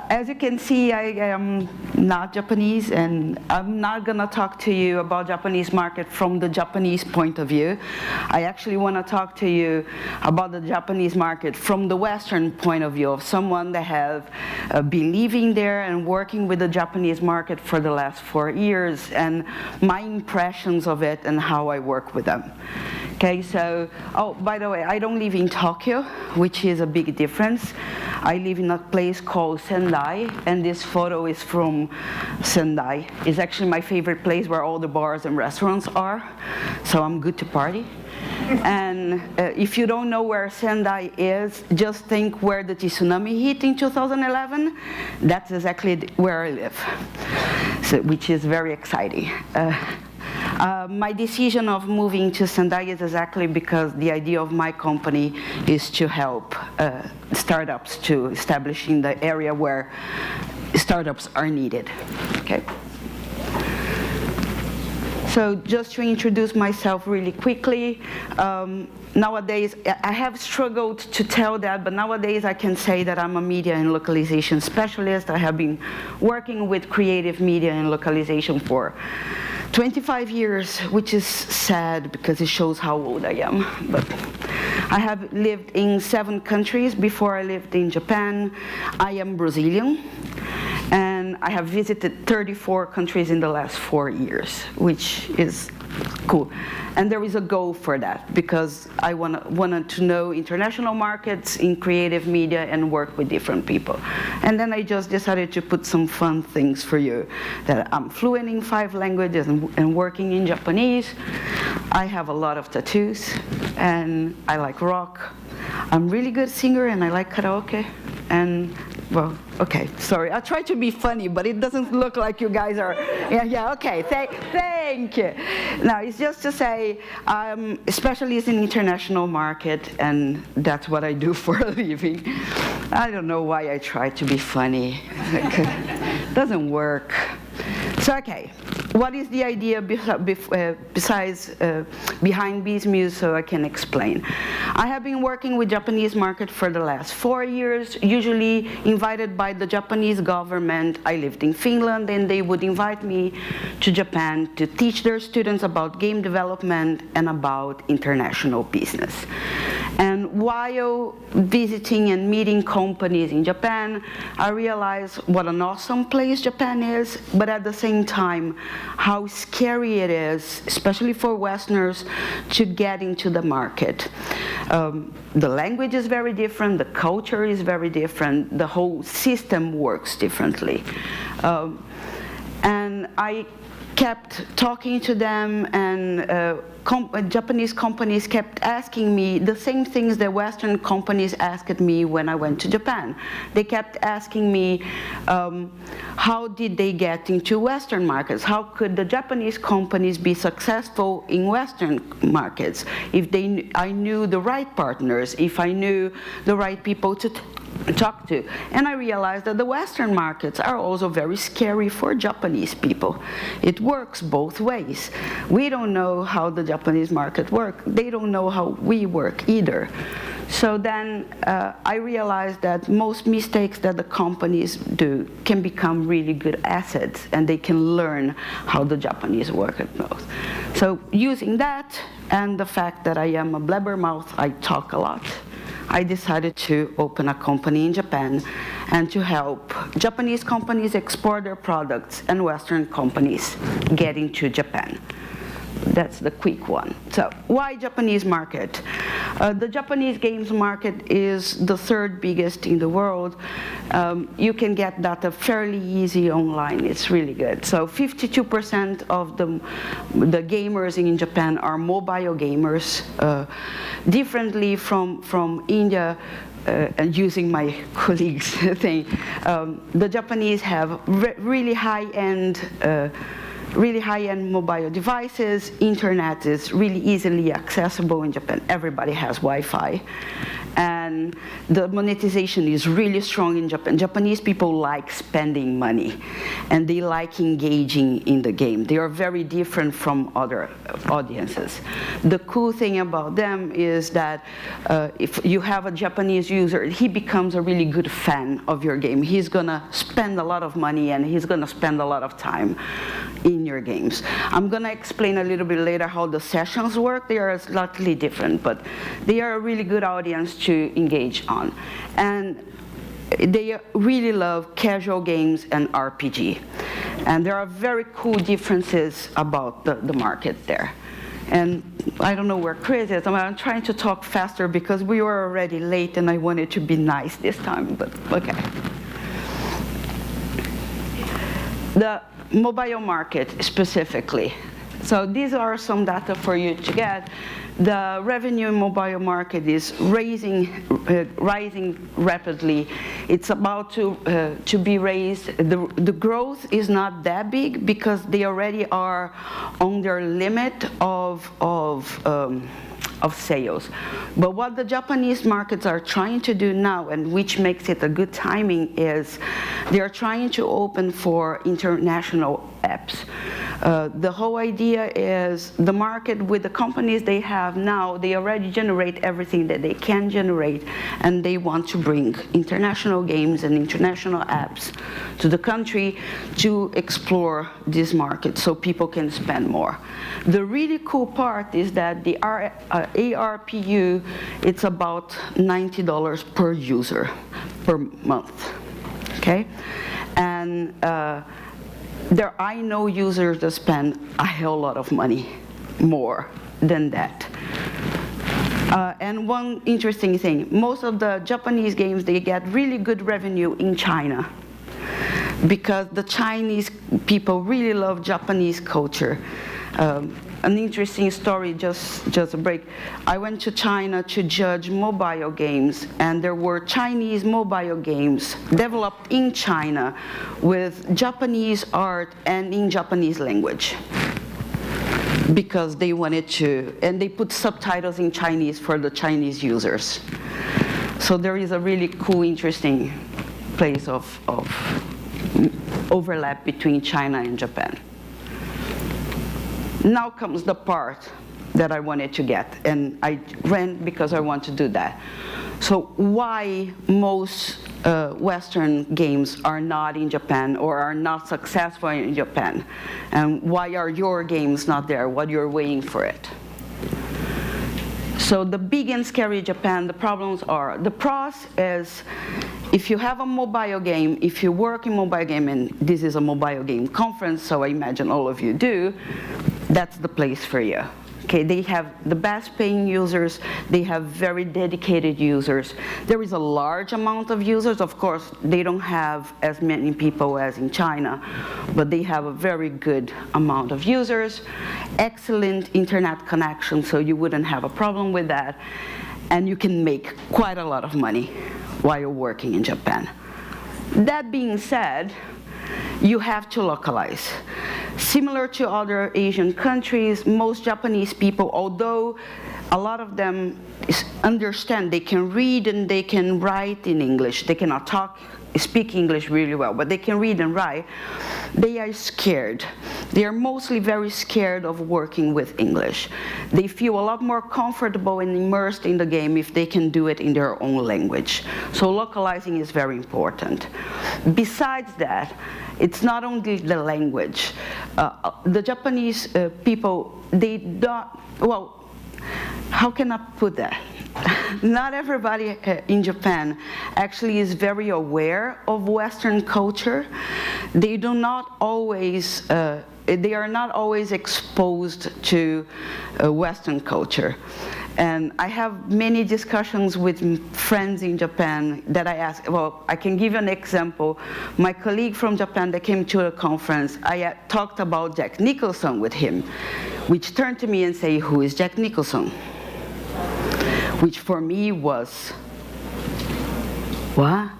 as you can see, I am not Japanese, and I'm not going to talk to you about Japanese market from the Japanese point of view. I actually want to talk to you about the Japanese market from the Western point of view, of someone that have been living there and working with the Japanese market for the last 4 years, and my impressions of it and how I work with them. Okay, so, oh, by the way, I don't live in Tokyo, which is a big difference. I live in a place called Sendai, and this photo is from Sendai. It's actually my favorite place where all the bars and restaurants are, so I'm good to party. And if you don't know where Sendai is, just think where the tsunami hit in 2011. That's exactly where I live, so, which is very exciting. My decision of moving to Sendai is exactly because the idea of my company is to help startups to establish in the area where startups are needed. Okay. So just to introduce myself really quickly, nowadays, I have struggled to tell that, but nowadays I can say that I'm a media and localization specialist. I have been working with creative media and localization for 25 years, which is sad because it shows how old I am. But I have lived in 7 countries before I lived in Japan. I am Brazilian, and I have visited 34 countries in the last 4 years, which is cool. And there is a goal for that, because I wanted to know international markets in creative media and work with different people. And then I just decided to put some fun things for you, that I'm fluent in 5 languages and working in Japanese. I have a lot of tattoos, and I like rock. I'm really good singer, and I like karaoke. And well, okay, sorry. I try to be funny, but it doesn't look like you guys are. Yeah, okay, thank you. Now, it's just to say I'm a specialist in international market, and that's what I do for a living. I don't know why I try to be funny. It doesn't work. So, okay, what is the idea besides behind BizzMuse, so I can explain? I have been working with Japanese market for the last 4 years, usually invited by the Japanese government. I lived in Finland, and they would invite me to Japan to teach their students about game development and about international business. And while visiting and meeting companies in Japan, I realized what an awesome place Japan is, but at the same time, how scary it is, especially for Westerners, to get into the market. The language is very different, the culture is very different, the whole system works differently. And I kept talking to them, and Japanese companies kept asking me the same things that Western companies asked me when I went to Japan. They kept asking me, how did they get into Western markets? How could the Japanese companies be successful in Western markets? If I knew the right partners, if I knew the right people to talk to. And I realized that the Western markets are also very scary for Japanese people. It works both ways. We don't know how the Japanese market works. They don't know how we work either. So then I realized that most mistakes that the companies do can become really good assets, and they can learn how the Japanese work at most. So using that and the fact that I am a blabbermouth, I talk a lot, I decided to open a company in Japan and to help Japanese companies export their products and Western companies get into Japan. That's the quick one. So why Japanese market? The Japanese games market is the 3rd biggest in the world. You can get data fairly easy online. It's really good. So 52% of the gamers in Japan are mobile gamers. Differently from India, and using my colleagues' thing, the Japanese have really high-end mobile devices. Internet is really easily accessible in Japan. Everybody has Wi-Fi. and the monetization is really strong in Japan. Japanese people like spending money, and they like engaging in the game. They are very different from other audiences. The cool thing about them is that if you have a Japanese user, he becomes a really good fan of your game. He's gonna spend a lot of money, and he's gonna spend a lot of time in your games. I'm gonna explain a little bit later how the sessions work. They are slightly different, but they are a really good audience to engage on. And they really love casual games and RPG. And there are very cool differences about the market there. And I don't know where Chris is. I'm trying to talk faster because we were already late and I wanted to be nice this time, but okay. The mobile market specifically. So these are some data for you to get. The revenue in mobile market is rising rapidly. It's about to be raised. The growth is not that big because they already are on their limit of sales. But what the Japanese markets are trying to do now, and which makes it a good timing, is they are trying to open for international apps. The whole idea is the market with the companies they have now, they already generate everything that they can generate, and they want to bring international games and international apps to the country to explore this market so people can spend more. The really cool part is that the ARPU, it's about $90 per user per month, okay? And I know users that spend a hell lot of money more than that. And one interesting thing, most of the Japanese games, they get really good revenue in China because the Chinese people really love Japanese culture. An interesting story, just a break. I went to China to judge mobile games, and there were Chinese mobile games developed in China with Japanese art and in Japanese language because they wanted to, and they put subtitles in Chinese for the Chinese users. So there is a really cool, interesting place of overlap between China and Japan. Now comes the part that I wanted to get, and I ran because I want to do that. So why most Western games are not in Japan or are not successful in Japan? And why are your games not there? What you're waiting for it? So the big and scary Japan, the problems are, the pros is, if you have a mobile game, if you work in mobile game, and this is a mobile game conference, so I imagine all of you do, that's the place for you. Okay, they have the best paying users, they have very dedicated users. There is a large amount of users. Of course, they don't have as many people as in China, but they have a very good amount of users, excellent internet connection, so you wouldn't have a problem with that, and you can make quite a lot of money while you're working in Japan. That being said, you have to localize. Similar to other Asian countries, most Japanese people, although a lot of them understand, they can read and they can write in English. They cannot speak English really well, but they can read and write. They are scared. They are mostly very scared of working with English. They feel a lot more comfortable and immersed in the game if they can do it in their own language. So localizing is very important. Besides that, it's not only the language. The Japanese people, they don't, well, how can I put that? Not everybody in Japan actually is very aware of Western culture. They do not always, they are not always exposed to Western culture. And I have many discussions with friends in Japan that I ask, well, I can give you an example. My colleague from Japan that came to a conference, I talked about Jack Nicholson with him, which turned to me and said, who is Jack Nicholson? Which for me was, what?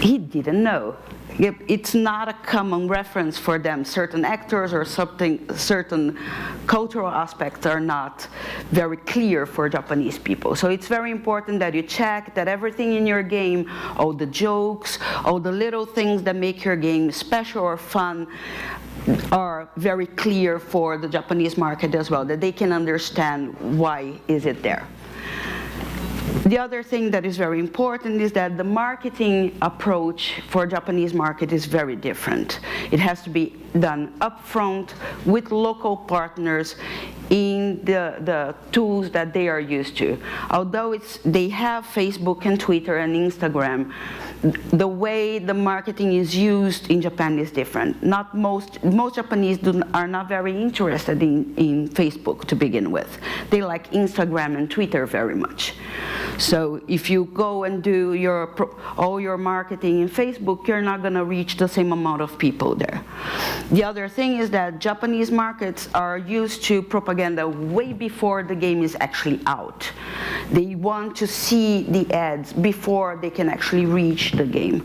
he didn't know. It's not a common reference for them. Certain actors or certain cultural aspects are not very clear for Japanese people. So it's very important that you check that everything in your game, all the jokes, all the little things that make your game special or fun, are very clear for the Japanese market as well, that they can understand why is it there. The other thing that is very important is that the marketing approach for Japanese market is very different. It has to be done upfront with local partners in the tools that they are used to. Although they have Facebook and Twitter and Instagram, the way the marketing is used in Japan is different. Not most Japanese are not very interested in Facebook to begin with. They like Instagram and Twitter very much. So if you go and do all your marketing in Facebook, you're not going to reach the same amount of people there. The other thing is that Japanese markets are used to propaganda way before the game is actually out. They want to see the ads before they can actually reach the game,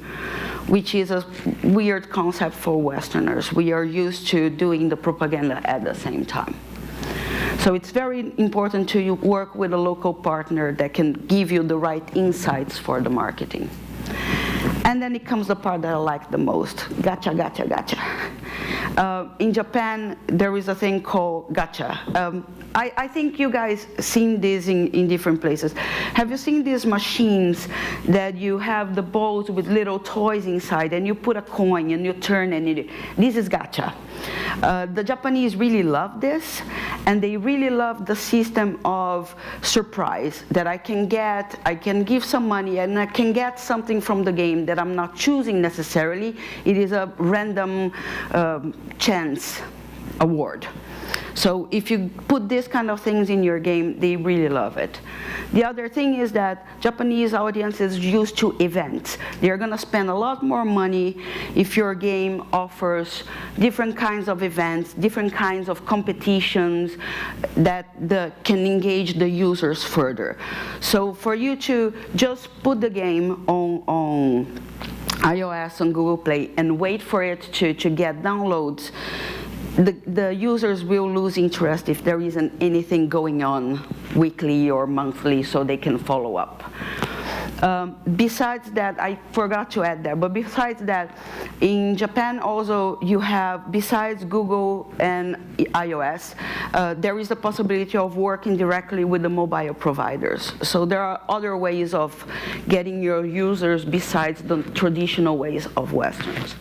which is a weird concept for Westerners. We are used to doing the propaganda at the same time. So it's very important to work with a local partner that can give you the right insights for the marketing. And then it comes the part that I like the most, gotcha, gotcha, gotcha. In Japan, there is a thing called gotcha. I think you guys seen this in different places. Have you seen these machines that you have the balls with little toys inside and you put a coin and you turn and this is gotcha. The Japanese really love this, and they really love the system of surprise, that I can give some money and I can get something from the game that I'm not choosing necessarily. It is a random chance award. So if you put this kind of things in your game, they really love it. The other thing is that Japanese audience is used to events. They're going to spend a lot more money if your game offers different kinds of events, different kinds of competitions that can engage the users further. So for you to just put the game on iOS and Google Play and wait for it to get downloads, the users will lose interest if there isn't anything going on weekly or monthly so they can follow up. Besides that, I forgot to add that, but besides that, in Japan also you have, besides Google and iOS, there is the possibility of working directly with the mobile providers. So there are other ways of getting your users besides the traditional ways of Westerns.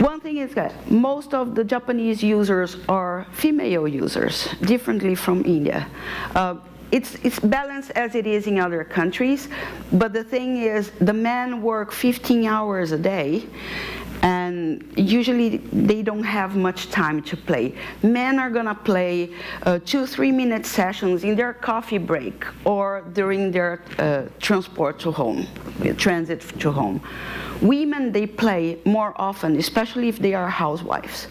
One thing is that most of the Japanese users are female users, differently from India. It's balanced as it is in other countries, but the thing is the men work 15 hours a day, and usually they don't have much time to play. Men are gonna play 2-3 minute sessions in their coffee break or during their transport to home, transit to home. Women, they play more often, especially if they are housewives.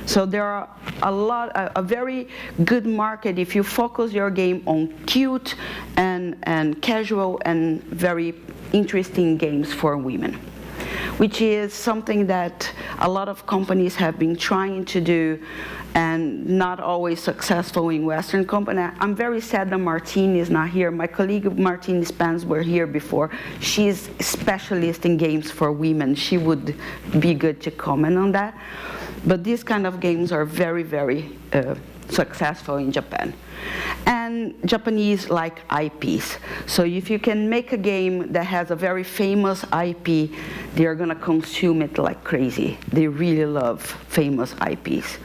So there are a very good market if you focus your game on cute and casual and very interesting games for women, which is something that a lot of companies have been trying to do and not always successful in Western companies. I'm very sad that Martine is not here. My colleague Martine Spence were here before. She's a specialist in games for women. She would be good to comment on that. But these kind of games are very, very successful in Japan. And Japanese like IPs. So if you can make a game that has a very famous IP, they're gonna consume it like crazy. They really love famous IPs.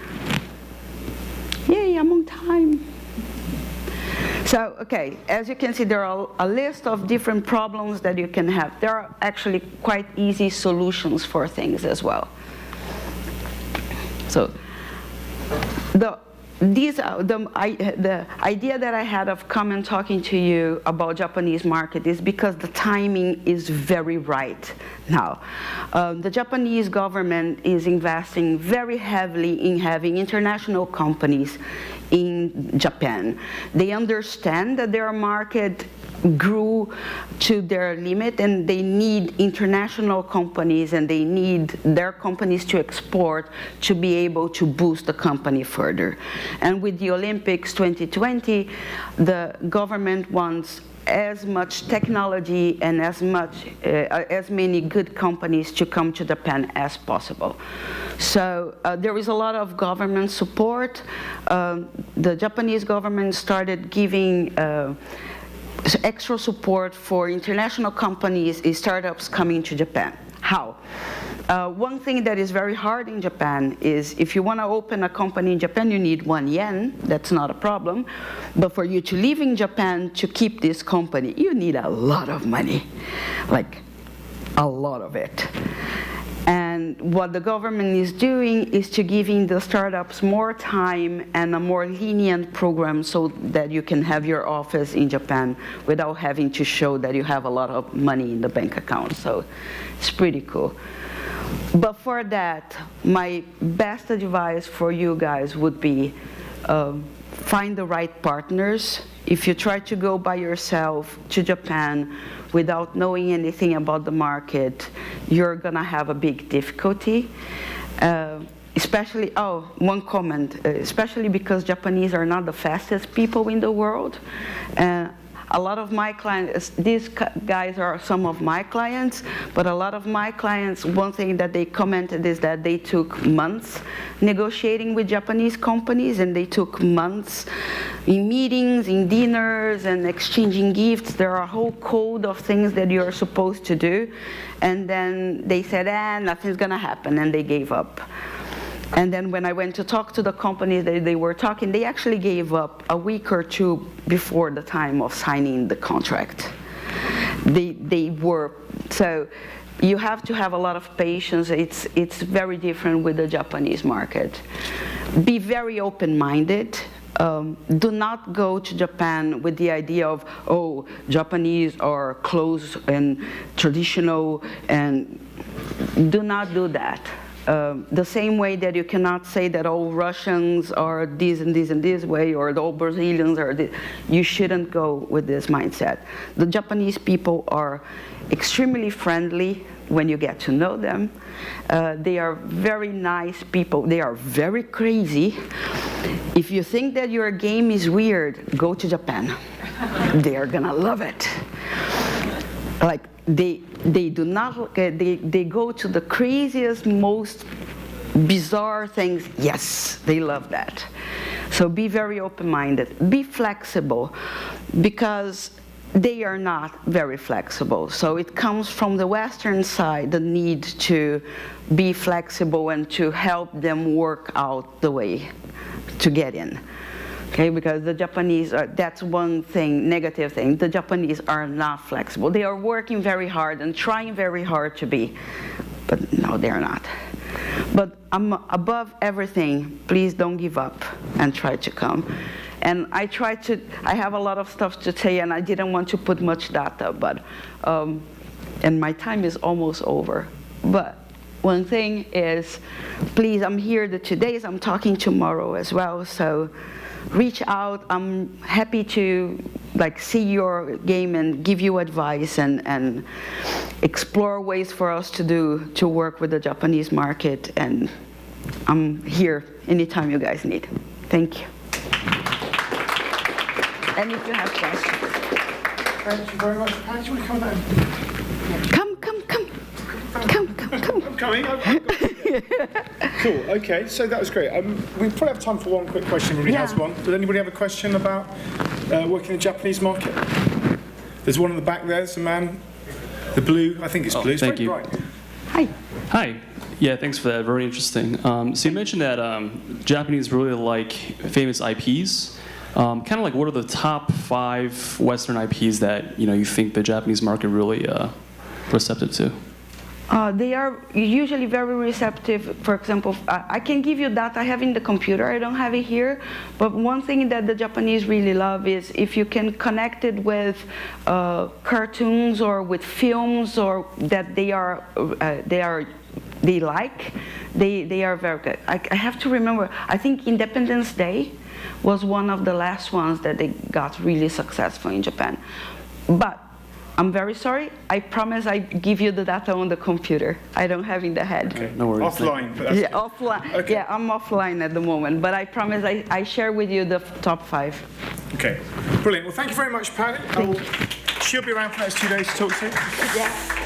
Yay, I'm on time. So, okay, as you can see, there are a list of different problems that you can have. There are actually quite easy solutions for things as well. So, the idea that I had of coming talking to you about Japanese market is because the timing is very right now. The Japanese government is investing very heavily in having international companies in Japan. They understand that their market grew to their limit, and they need international companies, and they need their companies to export to be able to boost the company further. And with the Olympics 2020, the government wants as much technology and as many good companies to come to Japan as possible. So there is a lot of government support. The Japanese government started giving extra support for international companies and startups coming to Japan. How? One thing that is very hard in Japan is if you want to open a company in Japan, you need 1 yen. That's not a problem. But for you to live in Japan to keep this company, you need a lot of money, like a lot of it. And what the government is doing is to giving the startups more time and a more lenient program so that you can have your office in Japan without having to show that you have a lot of money in the bank account. So it's pretty cool. But for that, my best advice for you guys would be find the right partners. If you try to go by yourself to Japan without knowing anything about the market, you're gonna have a big difficulty. Especially, one comment, especially because Japanese are not the fastest people in the world. A lot of my clients, these guys are some of my clients, but a lot of my clients, one thing that they commented is that they took months negotiating with Japanese companies, and they took months in meetings, in dinners, and exchanging gifts. There are a whole code of things that you're supposed to do, and then they said, nothing's gonna happen, and they gave up. And then when I went to talk to the companies that they were talking, they actually gave up a week or two before the time of signing the contract. So you have to have a lot of patience. It's very different with the Japanese market. Be very open-minded. Do not go to Japan with the idea of, Japanese are close and traditional, and do not do that. The same way that you cannot say that all Russians are this and this and this way, or all Brazilians are this. You shouldn't go with this mindset. The Japanese people are extremely friendly when you get to know them. They are very nice people. They are very crazy. If you think that your game is weird, go to Japan. They are gonna love it. Like, they do not, they go to the craziest, most bizarre things. Yes, they love that. So be very open-minded. Be flexible, because they are not very flexible. So it comes from the Western side, the need to be flexible and to help them work out the way to get in. Okay, because the Japanese that's one thing, negative thing. The Japanese are not flexible. They are working very hard and trying very hard to be, but no, they're not. But above everything, please don't give up and try to come. And I have a lot of stuff to say, and I didn't want to put much data, but, and my time is almost over. But one thing is, please, I'm here today, I'm talking tomorrow as well, so reach out. I'm happy to see your game and give you advice and explore ways for us to work with the Japanese market. And I'm here anytime you guys need. Thank you. And if you have questions. Thank you very much. Pat, do you want to come down? Come. I'm coming. Cool. Okay. So that was great. We probably have time for one quick question. Everybody has one. Does anybody have a question about working in the Japanese market? There's one in the back there. There's a man. The blue. I think it's blue. It's thank very you. bright. Hi. Hi. Yeah, thanks for that. Very interesting. So you mentioned that Japanese really like famous IPs. Kind of like, what are the top 5 Western IPs that you think the Japanese market really receptive to? They are usually very receptive. For example, I can give you data I have in the computer. I don't have it here. But one thing that the Japanese really love is if you can connect it with cartoons or with films or that they like, they are very good. I have to remember, I think Independence Day was one of the last ones that they got really successful in Japan. But I'm very sorry. I promise I give you the data on the computer. I don't have in the head. Okay. No worries. Offline, but that's Yeah, good. offline. Okay. Yeah, I'm offline at the moment, but I promise I share with you the top 5. Okay, brilliant. Well, thank you very much, Patty. She'll be around for the next 2 days to talk to you. Yeah.